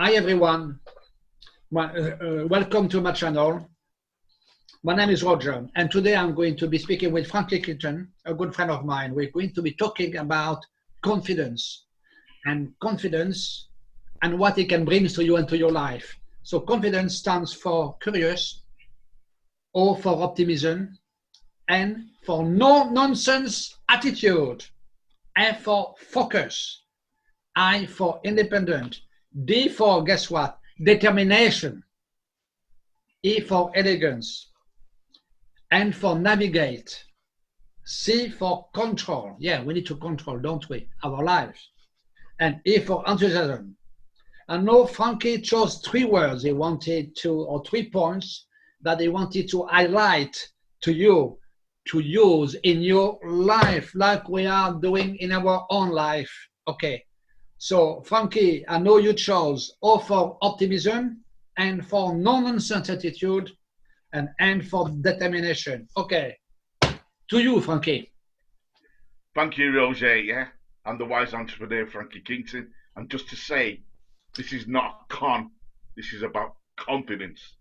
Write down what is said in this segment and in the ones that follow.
Hi everyone, welcome to my channel. My name is Roger, and today I'm going to be speaking with Frankie Clinton, a good friend of mine. We're going to be talking about confidence and what it can bring to you and to your life. So confidence stands for curious, O for optimism, N for no nonsense attitude, F for focus, I for independent, D for, guess what, determination, E for elegance, N for navigate, C for control. Yeah, we need to control, don't we, our lives. And E for enthusiasm. I know Frankie chose 3 words he wanted to, or 3 points that he wanted to highlight to you to use in your life, like we are doing in our own life. Okay. So, Frankie, I know you chose O for optimism, N for no-nonsense attitude, and N for determination. Okay, to you, Frankie. Thank you, Roger. Yeah, I'm the wise entrepreneur, Frankie Clinton. And just to say, this is not a con. This is about confidence.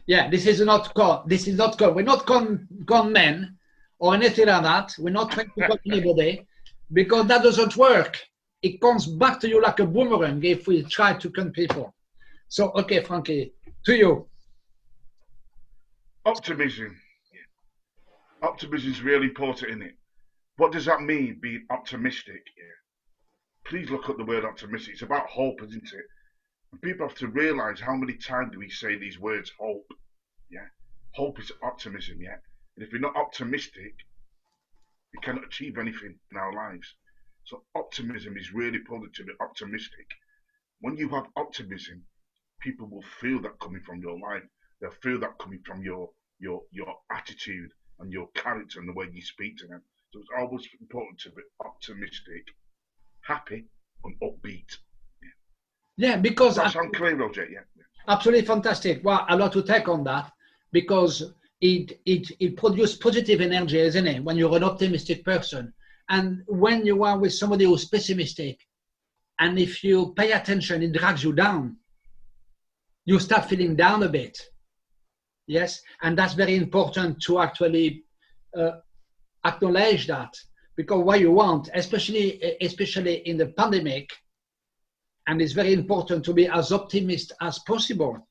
Yeah, this is not con. This is not con. We're not con men or anything like that. We're not trying to con anybody because that doesn't work. It comes back to you like a boomerang if we try to con people. So, okay, Frankie, to you. Optimism. Yeah. Optimism is really important, isn't it? What does that mean, being optimistic? Yeah. Please look at the word optimistic. It's about hope, isn't it? And people have to realize how many times do we say these words, hope. Yeah. Hope is optimism, yeah. And if we're not optimistic, we cannot achieve anything in our lives. So optimism is really important to be optimistic. When you have optimism, people will feel that coming from your life. They'll feel that coming from your attitude and your character and the way you speak to them. So it's always important to be optimistic, happy, and upbeat. Yeah, because does that sound clear, Roger? Yeah. Absolutely fantastic. Well, a lot to take on that because it produces positive energy, isn't it? When you're an optimistic person, and when you are with somebody who's pessimistic, and if you pay attention, it drags you down. You start feeling down a bit. Yes, and that's very important to actually acknowledge that, because what you want, especially in the pandemic, and it's very important to be as optimistic as possible,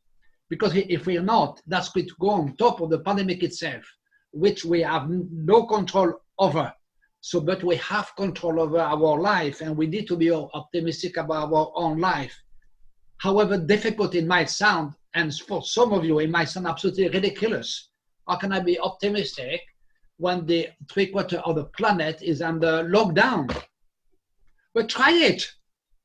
because if we're not, that's going to go on top of the pandemic itself, which we have no control over. So, but we have control over our life, and we need to be optimistic about our own life. However difficult it might sound, and for some of you, it might sound absolutely ridiculous. How can I be optimistic when the 3/4 of the planet is under lockdown? But try it.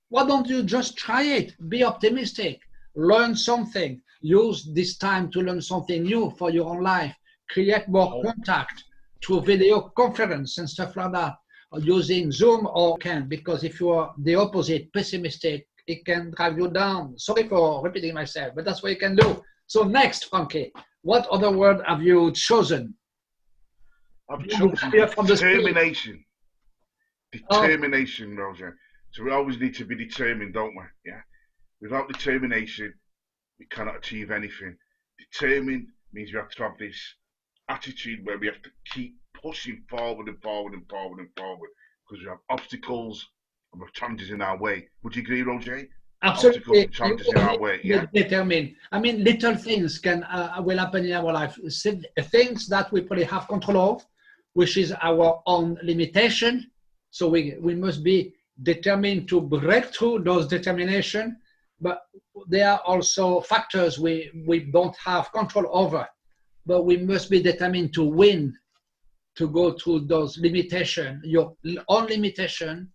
Why don't you just try it? Be optimistic. Learn something. Use this time to learn something new for your own life. Create more contact through video conference and stuff like that, or using Zoom or can, because if you are the opposite, pessimistic, it can drag you down. Sorry for repeating myself, but that's what you can do. So next, Frankie, what other word have you chosen? I've chosen determination. Determination, Roger. So we always need to be determined, don't we? Yeah. Without determination, we cannot achieve anything. Determined means we have to have this attitude where we have to keep pushing forward and forward and forward and forward, because we have obstacles and we have challenges in our way. Would you agree, Roger? Absolutely. Obstacles and challenges in our way. Yeah. Determined. I mean, little things will happen in our life. Things that we probably have control of, which is our own limitation. So we must be determined to break through those determination, but there are also factors we don't have control over, but we must be determined to win, to go through those limitations, your own limitation,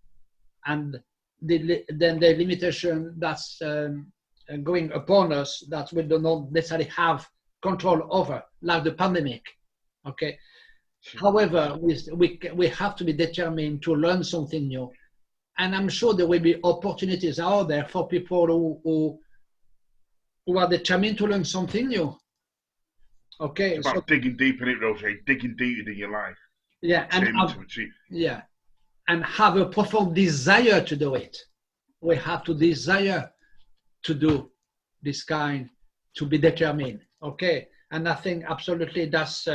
and then the limitation that's going upon us that we do not necessarily have control over, like the pandemic. Okay. However, we have to be determined to learn something new. And I'm sure there will be opportunities out there for people who are determined to learn something new. Okay. It's about digging deep in it, Roger, digging deep in your life. Yeah. And have a profound desire to do it. We have to desire to do this kind, to be determined. Okay, and I think absolutely that's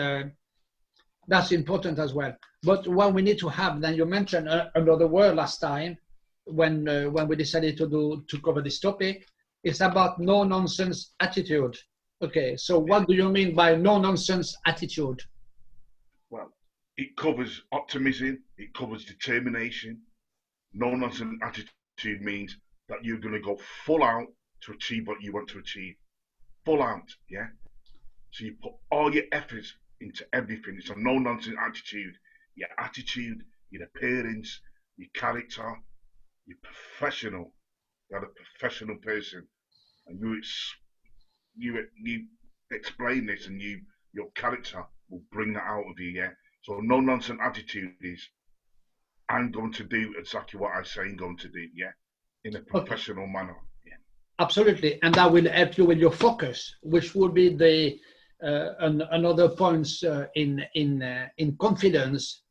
important as well. But what we need to have, then you mentioned another word last time when we decided to cover this topic, is about no nonsense attitude. Okay, so what do you mean by no nonsense attitude? Well, it covers optimism, it covers determination. No nonsense attitude means that you're going to go full out to achieve what you want to achieve. Full out, yeah? So you put all your efforts into everything. It's a no nonsense attitude, your appearance, your character, you're professional. You're a professional person. And you explain this, and your character will bring that out of you, yeah? So no nonsense attitude is, I'm going to do exactly what I say I'm going to do, yeah, in a professional manner. Yeah. Absolutely, and that will help you with your focus, which would be the another points in confidence.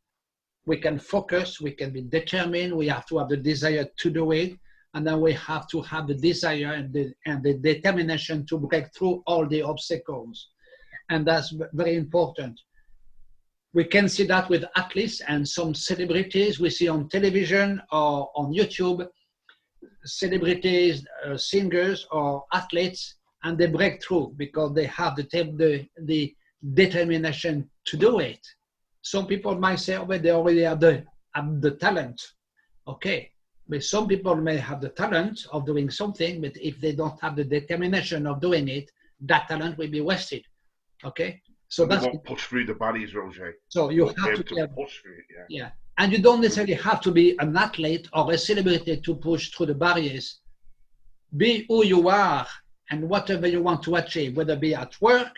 We can focus, we can be determined, we have to have the desire to do it, and then we have to have the desire and the determination to break through all the obstacles, and that's very important. We can see that with athletes and some celebrities we see on television or on YouTube, celebrities, singers or athletes, and they break through because they have the determination to do it. Some people might say, oh, they already have the talent. Okay, but some people may have the talent of doing something, but if they don't have the determination of doing it, that talent will be wasted. Okay, so they won't push through the barriers, Roger. So you have to push through it, yeah. Yeah, and you don't necessarily have to be an athlete or a celebrity to push through the barriers. Be who you are and whatever you want to achieve, whether it be at work,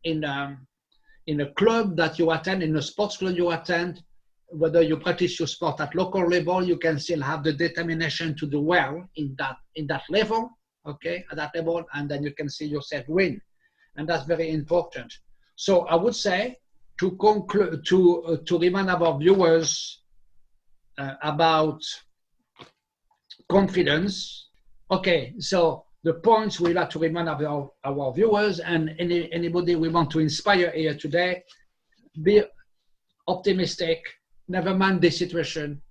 in a club that you attend, in a sports club you attend, whether you practice your sport at local level, you can still have the determination to do well in that level, okay, at that level, and then you can see yourself win, and that's very important. So I would say, to conclude, to remind our viewers about confidence. Okay, so the points we like to remind our viewers and anybody we want to inspire here today: be optimistic, never mind the situation,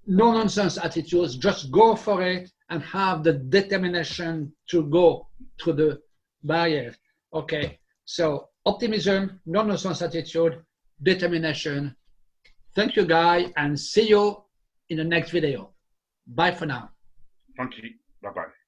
no nonsense attitudes, just go for it and have the determination to go through the barrier. Okay, so optimism, no nonsense attitude, determination. Thank you, guys, and see you in the next video. Bye for now. Thank you. Bye-bye.